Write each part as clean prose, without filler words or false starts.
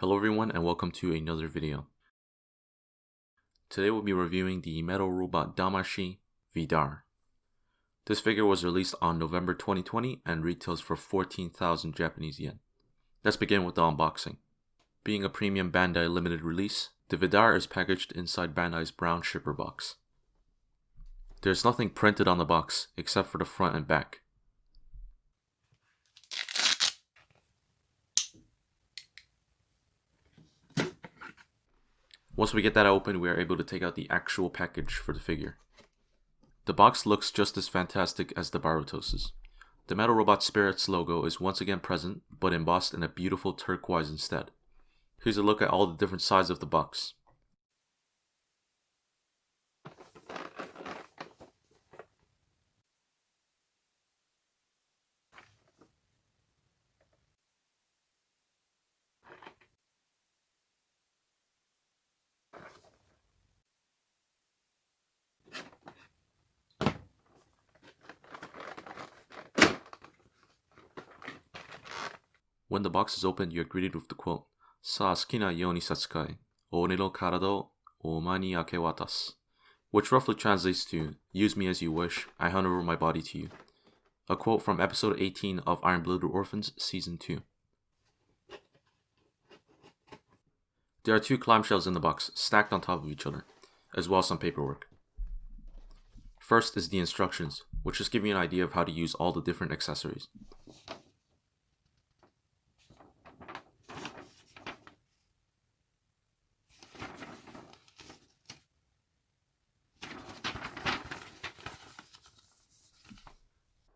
Hello everyone and welcome to another video. Today we'll be reviewing the metal robot Damashi Vidar. This figure was released on November 2020 and retails for 14,000 Japanese yen. Let's begin with the unboxing. Being a premium Bandai limited release, the Vidar is packaged inside Bandai's brown shipper box. There's nothing printed on the box except for the front and back. Once we get that open, we are able to take out the actual package for the figure. The box looks just as fantastic as the Barbatos's. The Metal Robot Spirits logo is once again present, but embossed in a beautiful turquoise instead. Here's a look at all the different sides of the box. When the box is opened, you're greeted with the quote, "Sa sukina yo ni satsukai, ore no karada o omae ni akewatasu," which roughly translates to, "Use me as you wish, I hand over my body to you." A quote from episode 18 of Iron-Blooded Orphans Season 2. There are two clamshells in the box, stacked on top of each other, as well as some paperwork. First is the instructions, which just give you an idea of how to use all the different accessories.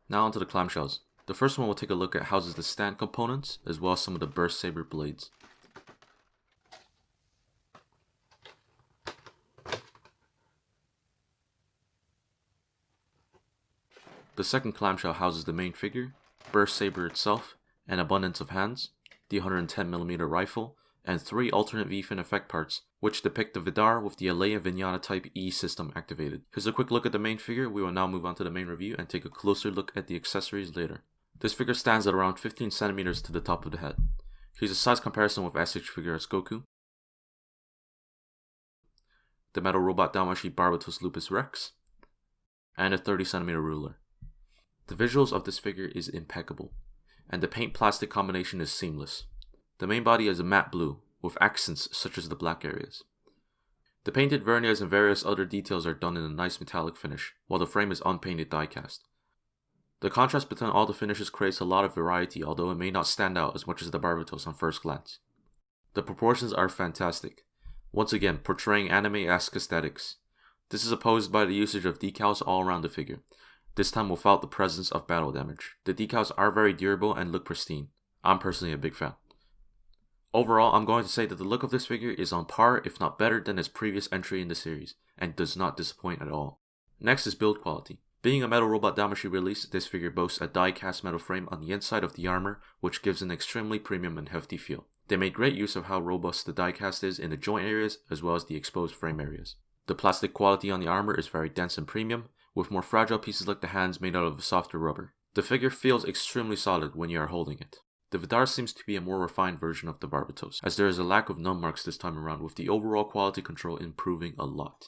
Now onto the clamshells. The first one we'll take a look at houses the stand components, as well as some of the burst saber blades. The second clamshell houses the main figure, burst saber itself, an abundance of hands, the 110mm rifle, and 3 alternate V-fin effect parts, which depict the Vidar with the Alea Vignata Type E system activated. Here's a quick look at the main figure. We will now move on to the main review and take a closer look at the accessories later. This figure stands at around 15 centimeters to the top of the head. Here's a size comparison with SH Figuarts Goku, the Metal Robot Damashi Barbatos Lupus Rex, and a 30cm ruler. The visuals of this figure is impeccable, and the paint plastic combination is seamless. The main body is a matte blue, with accents such as the black areas. The painted verniers and various other details are done in a nice metallic finish, while the frame is unpainted die-cast. The contrast between all the finishes creates a lot of variety, although it may not stand out as much as the Barbatos on first glance. The proportions are fantastic, once again portraying anime-esque aesthetics. This is opposed by the usage of decals all around the figure, this time without the presence of battle damage. The decals are very durable and look pristine. I'm personally a big fan. Overall, I'm going to say that the look of this figure is on par, if not better, than its previous entry in the series, and does not disappoint at all. Next is build quality. Being a Metal Robot Damashi release, this figure boasts a die-cast metal frame on the inside of the armor, which gives an extremely premium and hefty feel. They made great use of how robust the die-cast is in the joint areas, as well as the exposed frame areas. The plastic quality on the armor is very dense and premium, with more fragile pieces like the hands made out of a softer rubber. The figure feels extremely solid when you are holding it. The Vidar seems to be a more refined version of the Barbatos, as there is a lack of numb marks this time around, with the overall quality control improving a lot.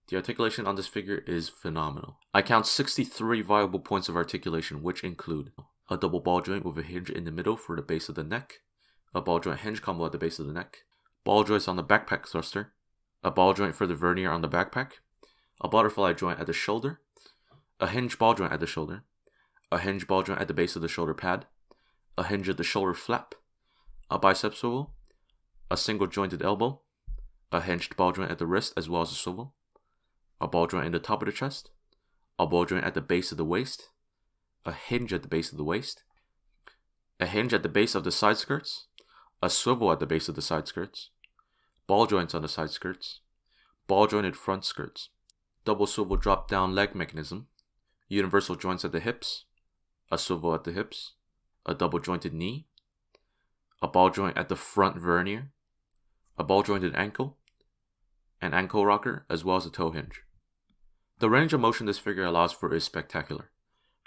The articulation on this figure is phenomenal. I count 63 viable points of articulation, which include a double ball joint with a hinge in the middle for the base of the neck, a ball joint hinge combo at the base of the neck, ball joints on the backpack thruster, a ball joint for the vernier on the backpack, a butterfly joint at the shoulder, a hinge ball joint at the shoulder, a hinge ball joint at the base of the shoulder pad, a hinge at the shoulder flap, a bicep swivel, a single jointed elbow, a hinged ball joint at the wrist as well as the swivel, a ball joint in the top of the chest, a ball joint at the base of the waist, a hinge at the base of the waist, a hinge at the base of the side skirts, a swivel at the base of the side skirts, ball joints on the side skirts, ball jointed front skirts, double swivel drop down leg mechanism, universal joints at the hips, a swivel at the hips, a double jointed knee, a ball joint at the front vernier, a ball jointed ankle, an ankle rocker, as well as a toe hinge. The range of motion this figure allows for is spectacular.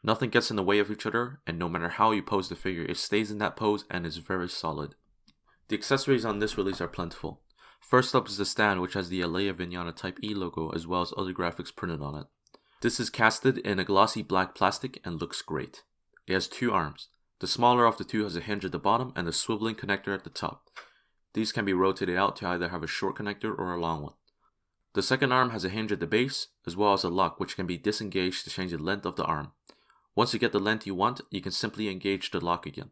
Nothing gets in the way of each other, and no matter how you pose the figure, it stays in that pose and is very solid. The accessories on this release are plentiful. First up is the stand, which has the Alea Vignana Type E logo as well as other graphics printed on it. This is casted in a glossy black plastic and looks great. It has two arms. The smaller of the two has a hinge at the bottom and a swiveling connector at the top. These can be rotated out to either have a short connector or a long one. The second arm has a hinge at the base as well as a lock which can be disengaged to change the length of the arm. Once you get the length you want, you can simply engage the lock again.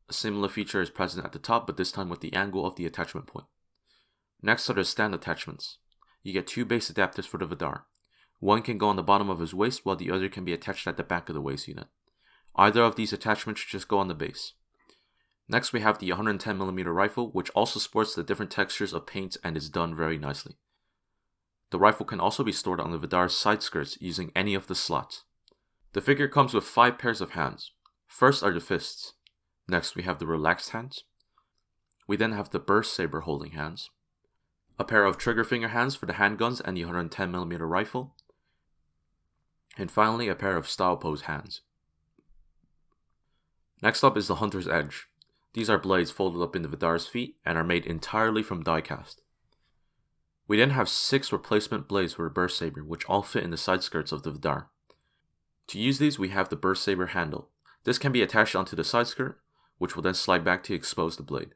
A similar feature is present at the top, but this time with the angle of the attachment point. Next are the stand attachments. You get two base adapters for the Vidar. One can go on the bottom of his waist while the other can be attached at the back of the waist unit. Either of these attachments should just go on the base. Next we have the 110mm rifle, which also sports the different textures of paint and is done very nicely. The rifle can also be stored on the Vidar's side skirts using any of the slots. The figure comes with 5 pairs of hands. First are the fists. Next we have the relaxed hands. We then have the burst saber holding hands. A pair of trigger finger hands for the handguns and the 110mm rifle. And finally a pair of style pose hands. Next up is the Hunter's Edge. These are blades folded up in the Vidar's feet and are made entirely from die cast. We then have 6 replacement blades for the burst saber, which all fit in the side skirts of the Vidar. To use these we have the burst saber handle. This can be attached onto the side skirt, which will then slide back to expose the blade.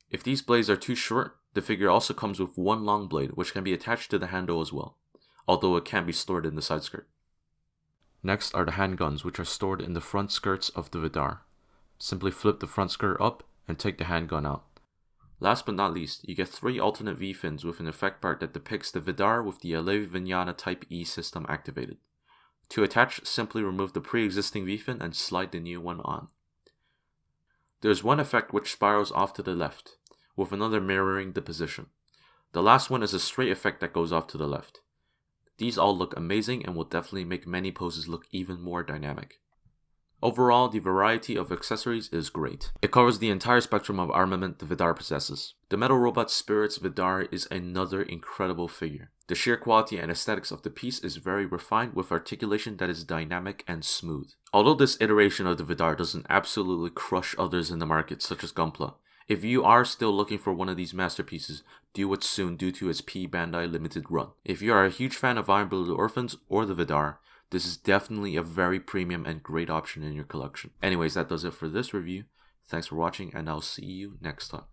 If these blades are too short, the figure also comes with one long blade which can be attached to the handle as well, although it can't be stored in the side skirt. Next are the handguns, which are stored in the front skirts of the Vidar. Simply flip the front skirt up and take the handgun out. Last but not least, you get 3 alternate V-fins with an effect part that depicts the Vidar with the Alea Vignana Type E system activated. To attach, simply remove the pre-existing V-fin and slide the new one on. There is one effect which spirals off to the left, with another mirroring the position. The last one is a straight effect that goes off to the left. These all look amazing and will definitely make many poses look even more dynamic. Overall, the variety of accessories is great. It covers the entire spectrum of armament the Vidar possesses. The Metal Robot Spirit's Vidar is another incredible figure. The sheer quality and aesthetics of the piece is very refined with articulation that is dynamic and smooth. Although this iteration of the Vidar doesn't absolutely crush others in the market such as Gunpla, if you are still looking for one of these masterpieces, do it soon due to its P Bandai limited run. If you are a huge fan of Iron Blooded Orphans or the Vidar, this is definitely a very premium and great option in your collection. Anyways, that does it for this review. Thanks for watching and I'll see you next time.